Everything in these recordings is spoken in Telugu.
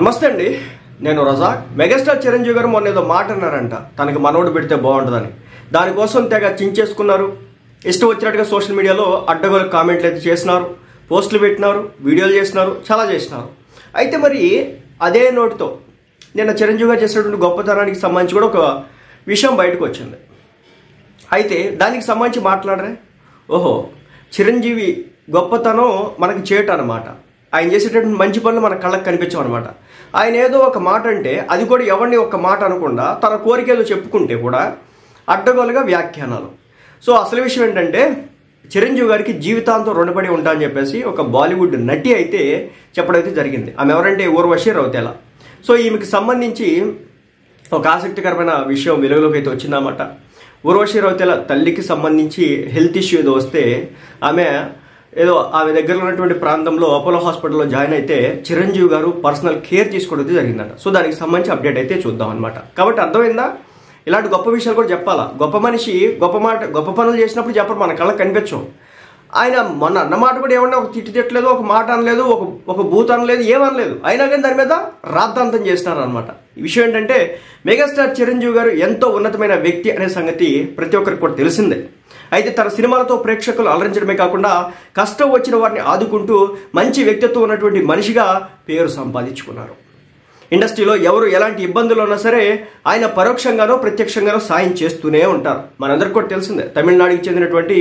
నమస్తే అండి, నేను రజాక్. మెగాస్టార్ చిరంజీవి గారు మొన్న ఏదో మాట అన్నారంట, తనకి మనోడు పెడితే బాగుంటుందని. దానికోసం తెగ చించేసుకున్నారు. ఇష్టం వచ్చినట్టుగా సోషల్ మీడియాలో అడ్డగోలు కామెంట్లు అయితే చేసినారు, పోస్టులు పెట్టినారు, వీడియోలు చేసినారు, చాలా చేసినారు. అయితే మరి అదే నోటితో నిన్న చిరంజీవి గారు చేసినటువంటి గొప్పతనానికి సంబంధించి కూడా ఒక విషయం బయటకు వచ్చింది. అయితే దానికి సంబంధించి మాట్లాడరే, ఓహో చిరంజీవి గొప్పతనం మనకి చేయటం అనమాట. ఆయన చేసేటటువంటి మంచి పనులు మన కళ్ళకి కనిపించమన్నమాట. ఆయన ఏదో ఒక మాట అంటే అది కూడా ఎవరిని ఒక మాట అనకుండా తన కోరికేదో చెప్పుకుంటే కూడా అడ్డగోలుగా వ్యాఖ్యానాలు. సో అసలు విషయం ఏంటంటే, చిరంజీవి గారికి జీవితాంతం రుణపడి ఉంటా అని చెప్పేసి ఒక బాలీవుడ్ నటి అయితే చెప్పడైతే జరిగింది. ఆమె ఎవరంటే ఊర్వశి రౌతేల. సో ఈమెకి సంబంధించి ఒక ఆసక్తికరమైన విషయం వెలుగులోకి అయితే వచ్చిందన్నమాట. ఊర్వశి రౌతేల తల్లికి సంబంధించి హెల్త్ ఇష్యూ ఏదో వస్తే ఆమె దగ్గరలో ఉన్నటువంటి ప్రాంతంలో అపోలో హాస్పిటల్లో జాయిన్ అయితే చిరంజీవి గారు పర్సనల్ కేర్ తీసుకోవడం జరిగిందట. సో దానికి సంబంధించి అప్డేట్ అయితే చూద్దాం అనమాట. కాబట్టి అర్థమైందా, ఇలాంటి గొప్ప విషయాలు కూడా చెప్పాలా. గొప్ప మనిషి గొప్ప పనులు చేసినప్పుడు చెప్పడం మన కళ్ళకి కనిపించవు. ఆయన మొన్న అన్నమాట కూడా ఏమన్నా ఒక తిట్టలేదు, ఒక మాట అనలేదు, ఒక బూత్ అనలేదు, ఏమనలేదు. అయినా కానీ దాని మీద రాద్ధాంతం చేసినారు అనమాట. ఈ విషయం ఏంటంటే, మెగాస్టార్ చిరంజీవి గారు ఎంతో ఉన్నతమైన వ్యక్తి అనే సంగతి ప్రతి ఒక్కరికి కూడా తెలిసిందే. అయితే తన సినిమాలతో ప్రేక్షకులు అలరించడమే కాకుండా కష్టం వచ్చిన వారిని ఆదుకుంటూ మంచి వ్యక్తిత్వం ఉన్నటువంటి మనిషిగా పేరు సంపాదించుకున్నారు. ఇండస్ట్రీలో ఎవరు ఎలాంటి ఇబ్బందులు ఉన్నా సరే ఆయన పరోక్షంగానో ప్రత్యక్షంగానో సాయం చేస్తూనే ఉంటారు. మనందరికీ కూడా తెలిసిందే, తమిళనాడుకి చెందినటువంటి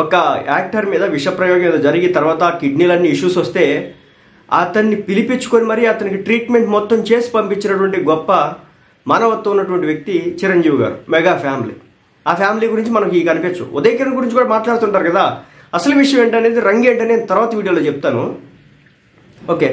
ఒక యాక్టర్ మీద విషప్రయోగం ఏదో జరిగి తర్వాత కిడ్నీలన్నీ ఇష్యూస్ వస్తే అతన్ని పిలిపించుకొని మరీ అతనికి ట్రీట్మెంట్ మొత్తం చేసి పంపించినటువంటి గొప్ప మానవత్వం ఉన్నటువంటి వ్యక్తి చిరంజీవి గారు. మెగా ఫ్యామిలీ, ఆ ఫ్యామిలీ గురించి మనకి కనిపించు. ఉదయ్ కిరణ్ గురించి కూడా మాట్లాడుతుంటారు కదా. అసలు విషయం ఏంటనేది, రంగు ఏంటనేది నేను తర్వాత వీడియోలో చెప్తాను. ఓకే,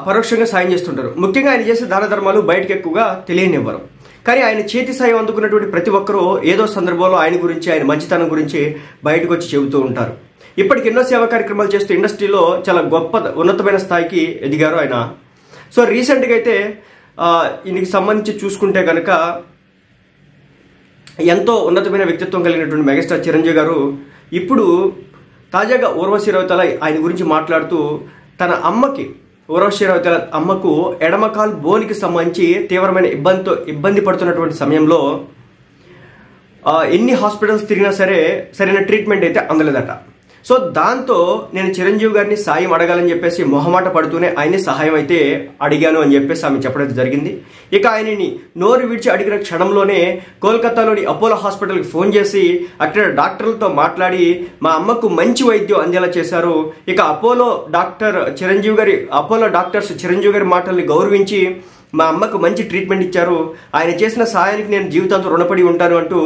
పరోక్షంగా సాయం చేస్తుంటారు. ముఖ్యంగా ఆయన చేసే దాన ధర్మాలు బయటకు ఎక్కువగా తెలియనివ్వరు. కానీ ఆయన చేతి సాయం అందుకున్నటువంటి ప్రతి ఒక్కరూ ఏదో సందర్భంలో ఆయన గురించి, ఆయన మంచితనం గురించి బయటకు వచ్చి చెబుతూ ఉంటారు. ఇప్పటికి ఎన్నో సేవా కార్యక్రమాలు చేస్తూ ఇండస్ట్రీలో చాలా గొప్ప ఉన్నతమైన స్థాయికి ఎదిగారు ఆయన. సో రీసెంట్గా అయితే దీనికి సంబంధించి చూసుకుంటే కనుక ఎంతో ఉన్నతమైన వ్యక్తిత్వం కలిగినటువంటి మెగాస్టార్ చిరంజీవి గారు ఇప్పుడు తాజాగా ఊర్వశి రౌతేల ఆయన గురించి మాట్లాడుతూ తన అమ్మకి, ఊర్వశి రౌతేల అమ్మకు ఎడమకాల్ బోనికి సంబంధించి తీవ్రమైన ఇబ్బంది పడుతున్నటువంటి సమయంలో ఎన్ని హాస్పిటల్స్ తిరిగినా సరే సరైన ట్రీట్మెంట్ అయితే అందలేదట. సో దాంతో నేను చిరంజీవి గారిని సాయం అడగాలని చెప్పేసి మొహమాట పడుతూనే ఆయన్ని సహాయం అయితే అడిగాను అని చెప్పేసి ఆమె చెప్పడం జరిగింది. ఇక ఆయనని నోరు విడిచి అడిగిన క్షణంలోనే కోల్కతాలోని అపోలో హాస్పిటల్కి ఫోన్ చేసి అక్కడ డాక్టర్లతో మాట్లాడి మా అమ్మకు మంచి వైద్యం అందేలా చేశారు. ఇక అపోలో డాక్టర్స్ చిరంజీవి గారి మాటల్ని గౌరవించి మా అమ్మకు మంచి ట్రీట్మెంట్ ఇచ్చారు. ఆయన చేసిన సహాయానికి నేను జీవితాంతం రుణపడి ఉంటాను అంటూ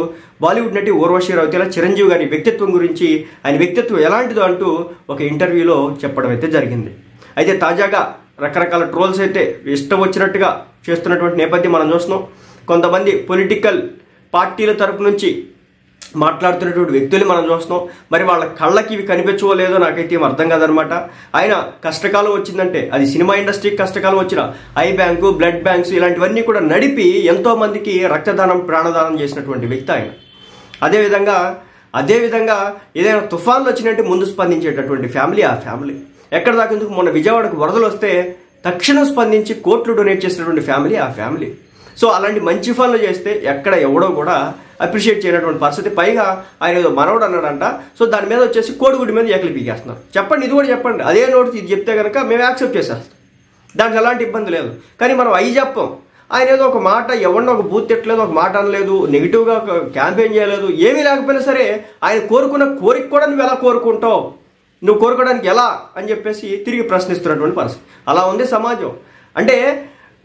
బాలీవుడ్ నటి ఊర్వశి రౌతేల చిరంజీవి గారి వ్యక్తిత్వం గురించి, ఆయన వ్యక్తిత్వం ఎలాంటిదో అంటూ ఒక ఇంటర్వ్యూలో చెప్పడం అయితే జరిగింది. అయితే తాజాగా రకరకాల ట్రోల్స్ అయితే ఇష్టం వచ్చినట్టుగా చేస్తున్నటువంటి నేపథ్యం మనం చూస్తున్నాం. కొంతమంది పొలిటికల్ పార్టీల తరపు నుంచి మాట్లాడుతున్నటువంటి వ్యక్తులు మనం చూస్తున్నాం. మరి వాళ్ళ కళ్ళకి ఇవి కనిపించవో లేదో నాకైతే ఏం అర్థం కాదనమాట. ఆయన కష్టకాలం వచ్చిందంటే అది సినిమా ఇండస్ట్రీకి కష్టకాలం వచ్చిన ఐ బ్యాంకు, బ్లడ్ బ్యాంక్స్ ఇలాంటివన్నీ కూడా నడిపి ఎంతో మందికి రక్తదానం, ప్రాణదానం చేసినటువంటి వ్యక్తి ఆయన. అదేవిధంగా ఏదైనా తుఫాన్లు వచ్చినట్టు ముందు స్పందించేటటువంటి ఫ్యామిలీ ఆ ఫ్యామిలీ. ఎక్కడ దాకా ఎందుకు, మొన్న విజయవాడకు వరదలు వస్తే తక్షణం స్పందించి కోట్లు డొనేట్ చేసినటువంటి ఫ్యామిలీ ఆ ఫ్యామిలీ. సో అలాంటి మంచి పనులు చేస్తే ఎక్కడ ఎవడో కూడా అప్రిషియేట్ చేయనటువంటి పరిస్థితి. పైగా ఆయన ఏదో మనవడు అన్నాడంట. సో దాని మీద వచ్చేసి కోడిగుడి మీద ఏకలు పీకేస్తున్నారు. చెప్పండి, ఇది కూడా చెప్పండి. అదే నోటి ఇది చెప్తే కనుక మేము యాక్సెప్ట్ చేసేస్తాం, దానికి ఎలాంటి ఇబ్బంది లేదు. కానీ మనం అవి చెప్పం. ఆయన ఏదో ఒక మాట, ఎవరినో ఒక బూత్ తిట్టలేదు, ఒక మాట అనలేదు, నెగిటివ్గా క్యాంపెయిన్ చేయలేదు, ఏమీ లేకపోయినా సరే ఆయన కోరుకున్న కోరిక కూడా నువ్వు ఎలా కోరుకుంటావు, నువ్వు కోరుకోవడానికి ఎలా అని చెప్పేసి తిరిగి ప్రశ్నిస్తున్నటువంటి పరిస్థితి. అలా ఉంది సమాజం. అంటే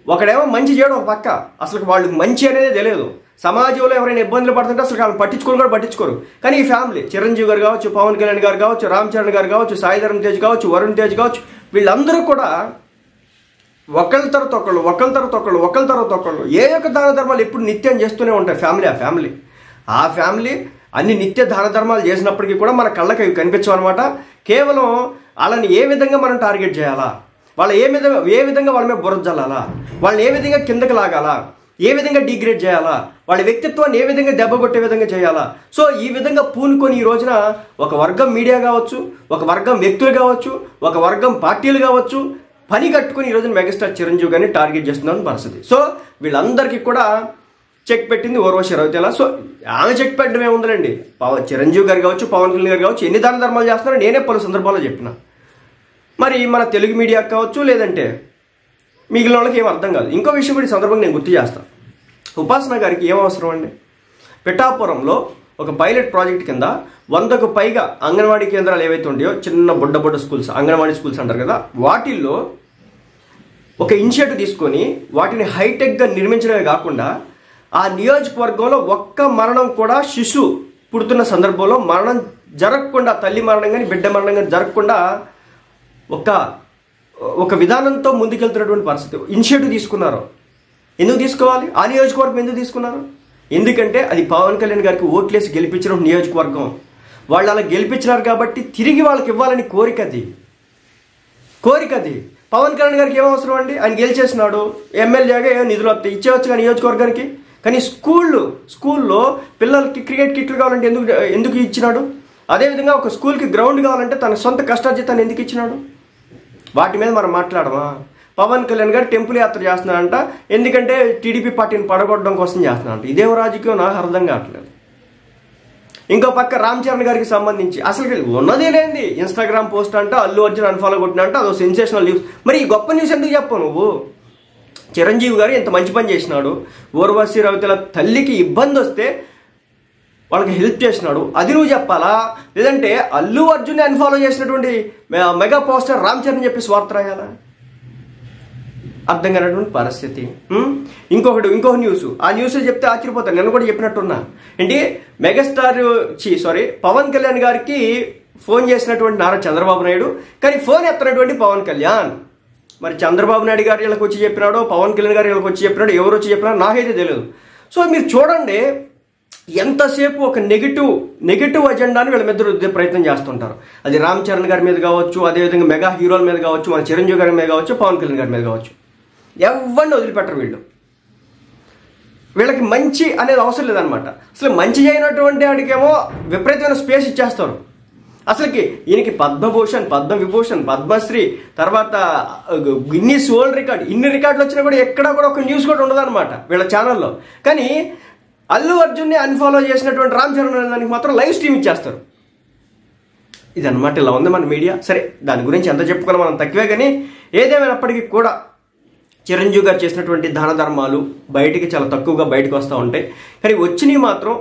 ఒకడేమో మంచి చేయడం ఒక పక్క, అసలు వాళ్ళకి మంచి అనేది తెలియదు. సమాజంలో ఎవరైనా ఇబ్బందులు పడుతుంటే అసలు వాళ్ళని పట్టించుకోరు. కానీ ఈ ఫ్యామిలీ, చిరంజీవి గారు కావచ్చు, పవన్ కళ్యాణ్ గారు కావచ్చు, రామ్ చరణ్ గారు కావచ్చు, సాయి ధరమ్ తేజ్ కావచ్చు, వరుణ్ తేజ్ కావచ్చు, వీళ్ళందరూ కూడా ఒకళ్ళ తర్వాత ఒకళ్ళు ఏ యొక్క దాన ధర్మాలు ఎప్పుడు నిత్యం చేస్తూనే ఉంటాయి. ఆ ఫ్యామిలీ అన్ని నిత్య దాన ధర్మాలు చేసినప్పటికీ కూడా మన కళ్ళకి అవి కనిపించవన్నమాట. కేవలం వాళ్ళని ఏ విధంగా మనం టార్గెట్ చేయాలా, వాళ్ళు ఏ విధంగా వాళ్ళ మీద బురద జల్లాలా, వాళ్ళని ఏ విధంగా కిందకి లాగాలా, ఏ విధంగా డిగ్రేడ్ చేయాలా, వాళ్ళ వ్యక్తిత్వాన్ని ఏ విధంగా దెబ్బ కొట్టే విధంగా చేయాలా. సో ఈ విధంగా పూనుకొని ఈ రోజున ఒక వర్గం మీడియా కావచ్చు, ఒక వర్గం వ్యక్తులు కావచ్చు, ఒక వర్గం పార్టీలు కావచ్చు, పని కట్టుకుని ఈరోజు మెగాస్టార్ చిరంజీవి గారిని టార్గెట్ చేస్తున్న పరిస్థితి. సో వీళ్ళందరికీ కూడా చెక్ పెట్టింది ఊర్వశి రవితేల. సో ఆమె చెక్ పెట్టడం ఏముందండి, చిరంజీవి గారు కావచ్చు, పవన్ కళ్యాణ్ గారు కావచ్చు, ఎన్ని దాన ధర్మాలు చేస్తున్నారో నేనే పలు సందర్భాల్లో చెప్పిన. మరి మన తెలుగు మీడియా కావచ్చు, లేదంటే మిగిలిన వాళ్ళకి ఏం అర్థం కాదు. ఇంకో విషయం కూడా ఈ సందర్భంగా నేను గుర్తు చేస్తాను. ఉపాసన గారికి ఏం అవసరం అండి? పిఠాపురంలో ఒక పైలట్ ప్రాజెక్ట్ కింద 100కు పైగా అంగన్వాడీ కేంద్రాలు ఏవైతే ఉంటాయో, చిన్న బుడ్డ స్కూల్స్, అంగన్వాడీ స్కూల్స్ అంటారు కదా, వాటిల్లో ఒక ఇనిషియేటివ్ తీసుకొని వాటిని హైటెక్గా నిర్మించడమే కాకుండా ఆ నియోజకవర్గంలో ఒక్క మరణం కూడా శిశువు పుడుతున్న సందర్భంలో మరణం జరగకుండా, తల్లి మరణం కానీ బిడ్డ మరణం కానీ జరగకుండా ఒక విధానంతో ముందుకెళ్తున్నటువంటి పరిస్థితి. ఇనిషియేటివ్ తీసుకున్నారు. ఎందుకు తీసుకోవాలి? ఆ నియోజకవర్గం ఎందుకు తీసుకున్నారు? ఎందుకంటే అది పవన్ కళ్యాణ్ గారికి ఓట్లేసి గెలిపించిన నియోజకవర్గం. వాళ్ళు అలా గెలిపించినారు కాబట్టి తిరిగి వాళ్ళకి ఇవ్వాలని కోరిక అది. పవన్ కళ్యాణ్ గారికి ఏం అవసరం అండి? ఆయన గెలిచేసినాడు, ఎమ్మెల్యేగా ఏమో నిధులు వస్తాయి, ఇచ్చేవచ్చు కానీ నియోజకవర్గానికి. కానీ స్కూల్లో పిల్లలకి క్రికెట్ కిట్లు కావాలంటే ఎందుకు ఇచ్చినాడు? అదేవిధంగా ఒక స్కూల్కి గ్రౌండ్ కావాలంటే తన సొంత కష్టార్జితాన్ని ఎందుకు ఇచ్చినాడు? వాటి మీద మనం మాట్లాడమా? పవన్ కళ్యాణ్ గారు టెంపుల్ యాత్ర చేస్తున్నారంట, ఎందుకంటే టీడీపీ పార్టీని పడగొట్టడం కోసం చేస్తున్నారంట. ఇదేం రాజకీయం నాకు అర్థం కావట్లేదు. ఇంకో పక్క రామ్ చరణ్ గారికి సంబంధించి అసలు ఉన్నదే లేనిది ఇన్స్టాగ్రామ్ పోస్ట్ అంట, అల్లు అర్జున్ అన్ఫాలో కొట్టిన అంట, అదో సెన్సేషనల్ న్యూస్. మరి ఈ గొప్ప న్యూస్ ఎందుకు చెప్పవు నువ్వు? చిరంజీవి గారు ఎంత మంచి పని చేసినాడు, ఊర్వశి రవితేల తల్లికి ఇబ్బంది వస్తే వాళ్ళకి హెల్ప్ చేసినాడు, అది నువ్వు చెప్పాలా? లేదంటే అల్లు అర్జున్ అన్ఫాలో చేసినటువంటి మెగా పోస్టర్ రామ్ చరణ్ చెప్పి స్వార్థ రాయాలా? అర్థం కానటువంటి పరిస్థితి. ఇంకొక న్యూస్, ఆ న్యూస్ చెప్తే ఆశ్చర్యపోతాను. నేను కూడా చెప్పినట్టున్నా ఏంటి, పవన్ కళ్యాణ్ గారికి ఫోన్ చేసినటువంటి నారా చంద్రబాబు నాయుడు, కానీ ఫోన్ ఎత్తనటువంటి పవన్ కళ్యాణ్. మరి చంద్రబాబు నాయుడు గారు వీళ్ళకి వచ్చి చెప్పినాడో, పవన్ కళ్యాణ్ గారు వీళ్ళకి వచ్చి చెప్పినాడో, ఎవరు వచ్చి చెప్పినాడో నాకైతే తెలియదు. సో మీరు చూడండి, ఎంతసేపు ఒక నెగిటివ్ అజెండాని వీళ్ళ మీద రుద్దే ప్రయత్నం చేస్తుంటారు. అది రామ్ చరణ్ గారి మీద కావచ్చు, అదేవిధంగా మెగా హీరోల మీద కావచ్చు, మన చిరంజీవి గారి మీద కావచ్చు, పవన్ కళ్యాణ్ గారి మీద కావచ్చు. ఎవరిని వదిలిపెట్టరు వీళ్ళకి మంచి అనేది అవసరం లేదనమాట. అసలు మంచి చేయనటువంటి వాడికేమో విపరీతమైన స్పేస్ ఇచ్చేస్తారు. అసలుకి ఈయనకి పద్మభూషణ్, పద్మవిభూషణ్, పద్మశ్రీ, తర్వాత గిన్నీస్ వరల్డ్ రికార్డ్, ఇన్ని రికార్డులు వచ్చినా కూడా ఎక్కడా కూడా ఒక న్యూస్ కూడా ఉండదు అనమాట వీళ్ళ ఛానల్లో. కానీ అల్లు అర్జున్ని అన్ఫాలో చేసినటువంటి రామ్ చరణ్ దానికి మాత్రం లైవ్ స్ట్రీమ్ ఇచ్చేస్తారు. ఇదన్నమాట, ఇలా ఉంది మన మీడియా. సరే, దాని గురించి ఎంత చెప్పుకున్నా మనం తక్కువే. కానీ ఏదేమైనప్పటికీ కూడా చిరంజీవి గారు చేసినటువంటి దాన ధర్మాలు బయటికి చాలా తక్కువగా బయటకు వస్తూ ఉంటాయి. కానీ వచ్చినవి మాత్రం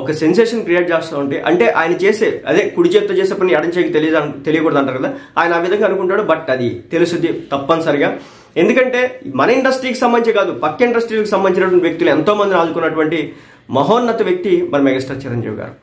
ఒక సెన్సేషన్ క్రియేట్ చేస్తూ ఉంటాయి. అంటే ఆయన చేసే కుడి చేతితో చేసే పని ఎడం చేతికి తెలియకూడదు అంటారు కదా, ఆయన ఆ విధంగా అనుకుంటాడు. బట్ అది తెలుస్తుంది తప్పనిసరిగా. ఎందుకంటే మన ఇండస్ట్రీకి సంబంధించి కాదు, పక్క ఇండస్ట్రీకి సంబంధించినటువంటి వ్యక్తులు ఎంతో మందిని ఆదుకున్నటువంటి మహోన్నత వ్యక్తి మన మెగాస్టార్ చిరంజీవి గారు.